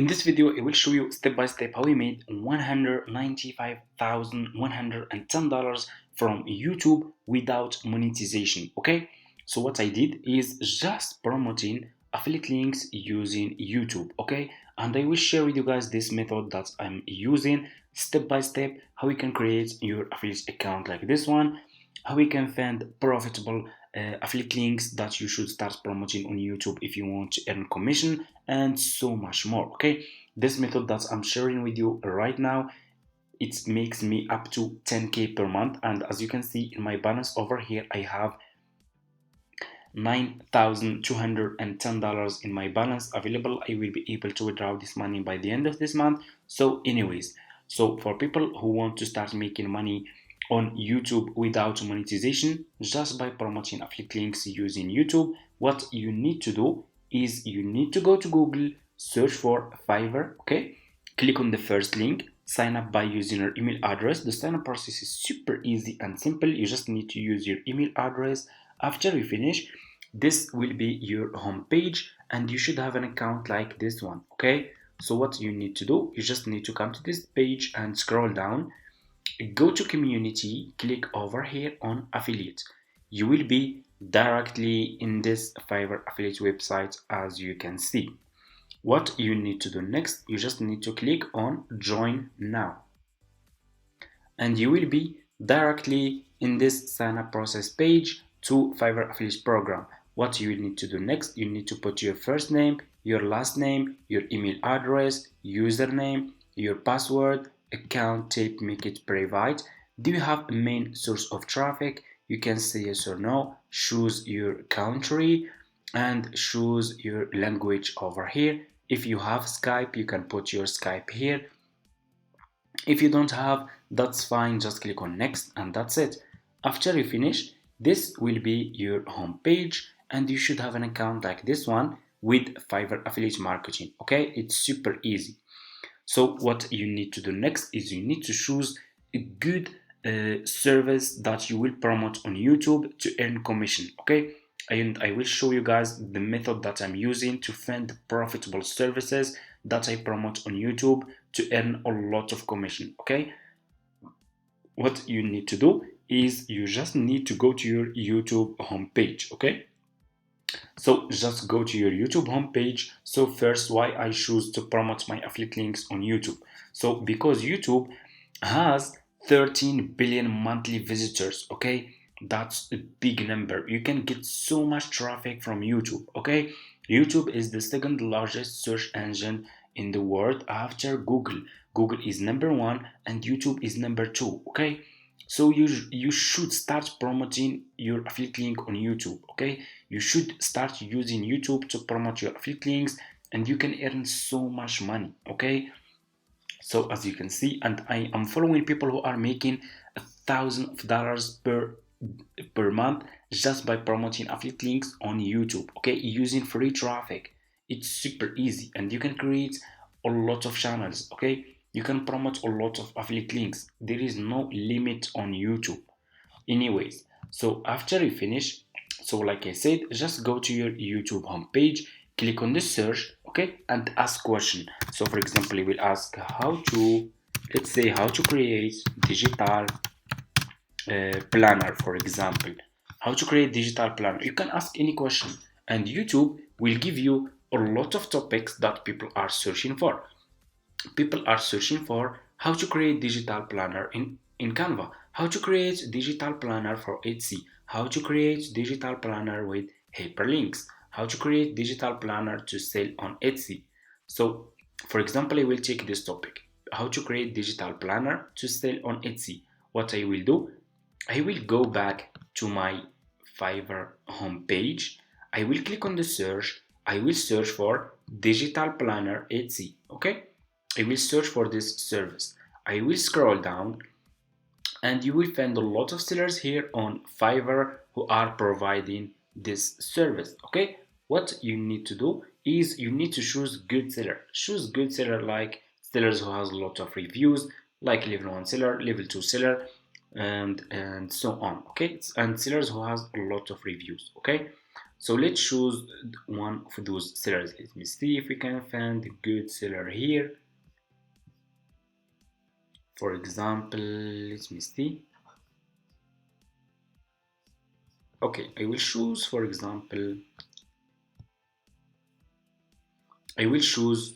In this video, I will show you step by step how we made $195,110 from YouTube without monetization. Okay, so what I did is just promoting affiliate links using YouTube. Okay, and I will share with you guys this method that I'm using step by step, how you can create your affiliate account like this one, how we can find profitable affiliate links that you should start promoting on YouTube if you want to earn commission, and so much more. Okay, this method that I'm sharing with you right now, it makes me up to 10k per month, and as you can see in my balance over here, I have $9,210 in my balance available. I will be able to withdraw this money by the end of this month. So anyways, so for people who want to start making money on YouTube without monetization, just by promoting affiliate links using YouTube, what you need to do is you need to go to Google, search for Fiverr. Okay, click on the first link, sign up by using your email address. The sign up process is super easy and simple. You just need to use your email address. After you finish, this will be your home page and you should have an account like this one. Okay, so what you need to do, you just need to come to this page and scroll down, go to community, click over here on affiliate. You will be directly in this Fiverr affiliate website. As you can see, what you need to do next, you just need to click on join now and you will be directly in this sign up process page to Fiverr affiliate program. What you will need to do next, you need to put your first name, your last name, your email address, username, your password, account type, make it private. Do you have a main source of traffic? You can say yes or no. Choose your country and choose your language over here. If you have Skype, you can put your Skype here. If you don't have, that's fine, just click on next and that's it. After you finish, this will be your home page and you should have an account like this one with Fiverr affiliate marketing. Okay, it's super easy. So what you need to do next is you need to choose a good service that you will promote on YouTube to earn commission. Okay, and I will show you guys the method that I'm using to find profitable services that I promote on YouTube to earn a lot of commission. Okay, what you need to do is you just need to go to your YouTube homepage. Okay, so just go to your YouTube homepage. So first, why I choose to promote my affiliate links on YouTube? So because YouTube has 13 billion monthly visitors. Okay, that's a big number. You can get so much traffic from YouTube. Okay, YouTube is the second largest search engine in the world after Google. Google is number one and YouTube is number two. Okay, so you should start promoting your affiliate link on YouTube. Okay, you should start using YouTube to promote your affiliate links and you can earn so much money. Okay, so as you can see, and I am following people who are making $1,000 per month just by promoting affiliate links on YouTube. Okay, using free traffic. It's super easy and you can create a lot of channels. Okay, you can promote a lot of affiliate links. There is no limit on YouTube. Anyways, so after you finish, so like I said, just go to your YouTube homepage, click on the search, okay, and ask question. So for example, you will ask how to, let's say how to create digital planner, for example, how to create digital planner. You can ask any question and YouTube will give you a lot of topics that people are searching for. People are searching for how to create digital planner in Canva, how to create digital planner for Etsy, how to create digital planner with hyperlinks, how to create digital planner to sell on Etsy. So for example, I will take this topic, how to create digital planner to sell on Etsy. What I will do, I will go back to my Fiverr homepage. I will click on the search. I will search for digital planner Etsy. Okay, I will search for this service. I will scroll down and you will find a lot of sellers here on Fiverr who are providing this service. Okay, what you need to do is you need to choose good seller. Choose good seller like sellers who has a lot of reviews, like level 1 seller, level 2 seller, and so on. Okay, and sellers who has a lot of reviews. Okay, So let's choose one of those sellers. Let me see if we can find a good seller here. For example, let me see. Okay, I will choose, for example, I will choose,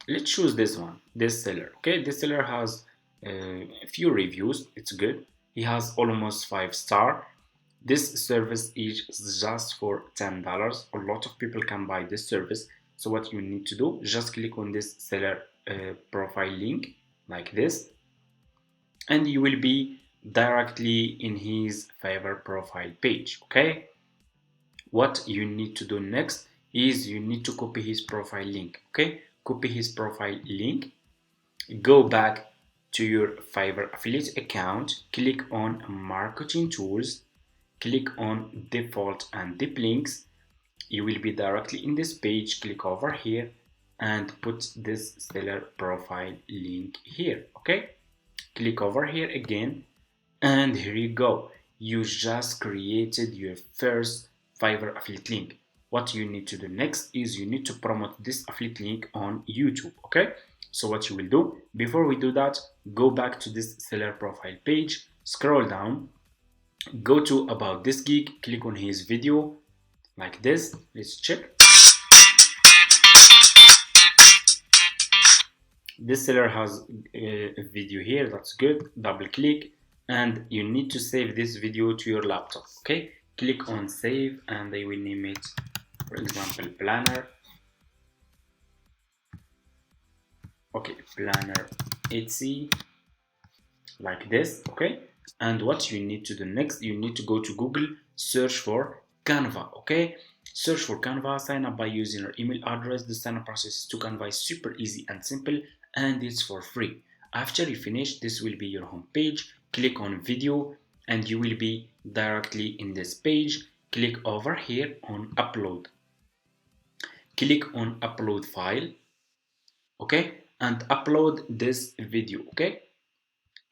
let's choose this one, this seller. Okay, this seller has a few reviews. It's good. He has almost 5 star. This service is just for $10. A lot of people can buy this service. So what you need to do, just click on this seller profile link like this, and you will be directly in his Fiverr profile page. Okay, what you need to do next is you need to copy his profile link. Okay, copy his profile link, go back to your Fiverr affiliate account, click on marketing tools, click on default and deep links. You will be directly in this page. Click over here and put this seller profile link here. Okay, click over here again, and here you go. You just created your first Fiverr affiliate link. What you need to do next is you need to promote this affiliate link on YouTube. Okay, so what you will do, before we do that, go back to this seller profile page, scroll down, go to about this gig, click on his video like this. Let's check. This seller has a video here. That's good. Double click, and you need to save this video to your laptop. Okay, click on save, and I will name it, for example, planner. Okay, planner Etsy like this. Okay, and what you need to do next, you need to go to Google, search for Canva. Okay, search for Canva, sign up by using your email address. The sign up process to Canva is super easy and simple, and it's for free. After you finish, this will be your home page. Click on video and you will be directly in this page. Click over here on upload. Click on upload file. Okay, and upload this video. Okay,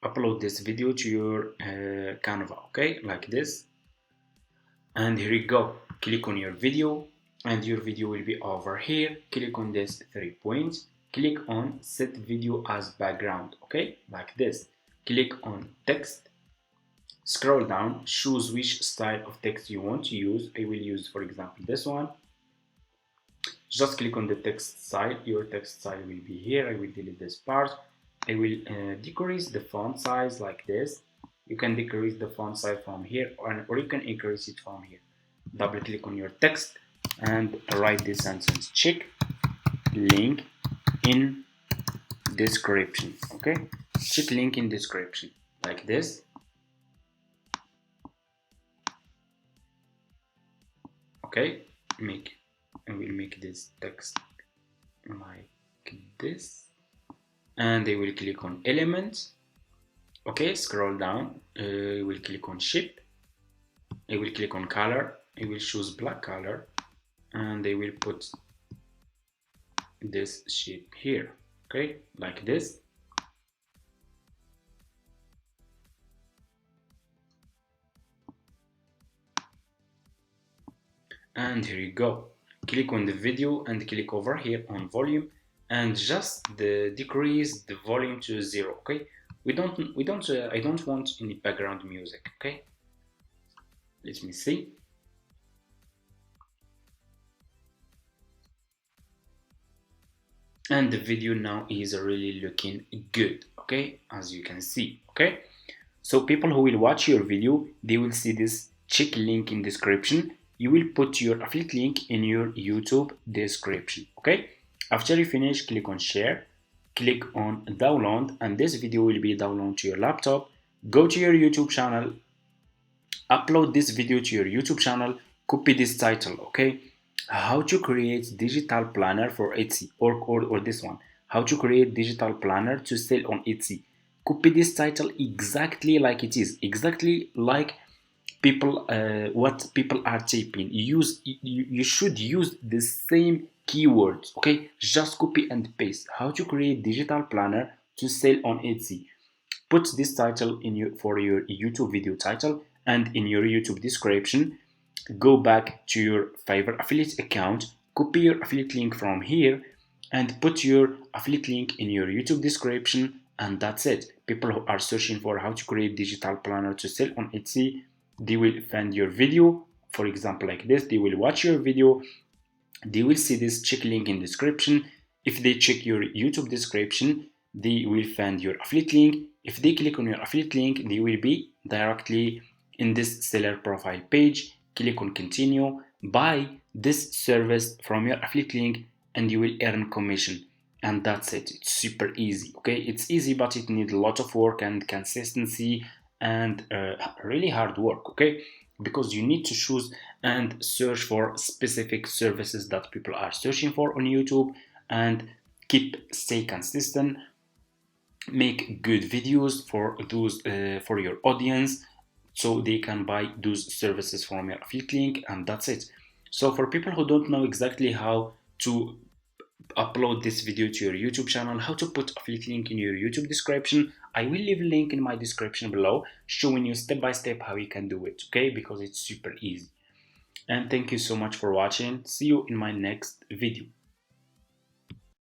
upload this video to your Canva. Okay, like this, and here you go. Click on your video, and your video will be over here. Click on this 3 points, click on set video as background. Okay, like this. Click on text, scroll down, choose which style of text you want to use. I will use, for example, this one. Just click on the text style. Your text style will be here. I will delete this part. I will decrease the font size like this. You can decrease the font size from here, or you can increase it from here. Double click on your text and write this sentence: check link in description. Okay, check link in description like this. Okay, I will make this text like this, and I will click on elements. Okay, scroll down. I will click on shape. I will click on color. I will choose black color, and I will put this shape here. Okay, like this. And here you go. Click on the video and click over here on volume, and just decrease the volume to 0. Okay, I don't want any background music. Okay, let me see. And the video now is really looking good. Okay, as you can see. Okay, so people who will watch your video, they will see this check link in description. You will put your affiliate link in your YouTube description. Okay, after you finish, click on share, click on download, and this video will be downloaded to your laptop. Go to your YouTube channel, upload this video to your YouTube channel, copy this title. Okay, how to create digital planner for Etsy, or this one, how to create digital planner to sell on Etsy. Copy this title exactly like it is, exactly like people what people are typing. You should use the same keywords. Okay, just copy and paste. How to create digital planner to sell on Etsy. Put this title in for your YouTube video title, and in your YouTube description go back to your Fiverr affiliate account, copy your affiliate link from here, and put your affiliate link in your YouTube description, and that's it. People who are searching for how to create digital planner to sell on Etsy, they will find your video, for example like this. They will watch your video, they will see this check link in description. If they check your YouTube description, they will find your affiliate link. If they click on your affiliate link, they will be directly in this seller profile page. Click on continue, buy this service from your affiliate link, and you will earn commission. And that's it. It's super easy. Okay, it's easy, but it needs a lot of work and consistency and really hard work. Okay, because you need to choose and search for specific services that people are searching for on YouTube, and stay consistent, make good videos for those for your audience, so they can buy those services from your affiliate link, and that's it. So for people who don't know exactly how to upload this video to your YouTube channel, how to put affiliate link in your YouTube description, I will leave a link in my description below showing you step by step how you can do it, okay? Because it's super easy. And thank you so much for watching. See you in my next video.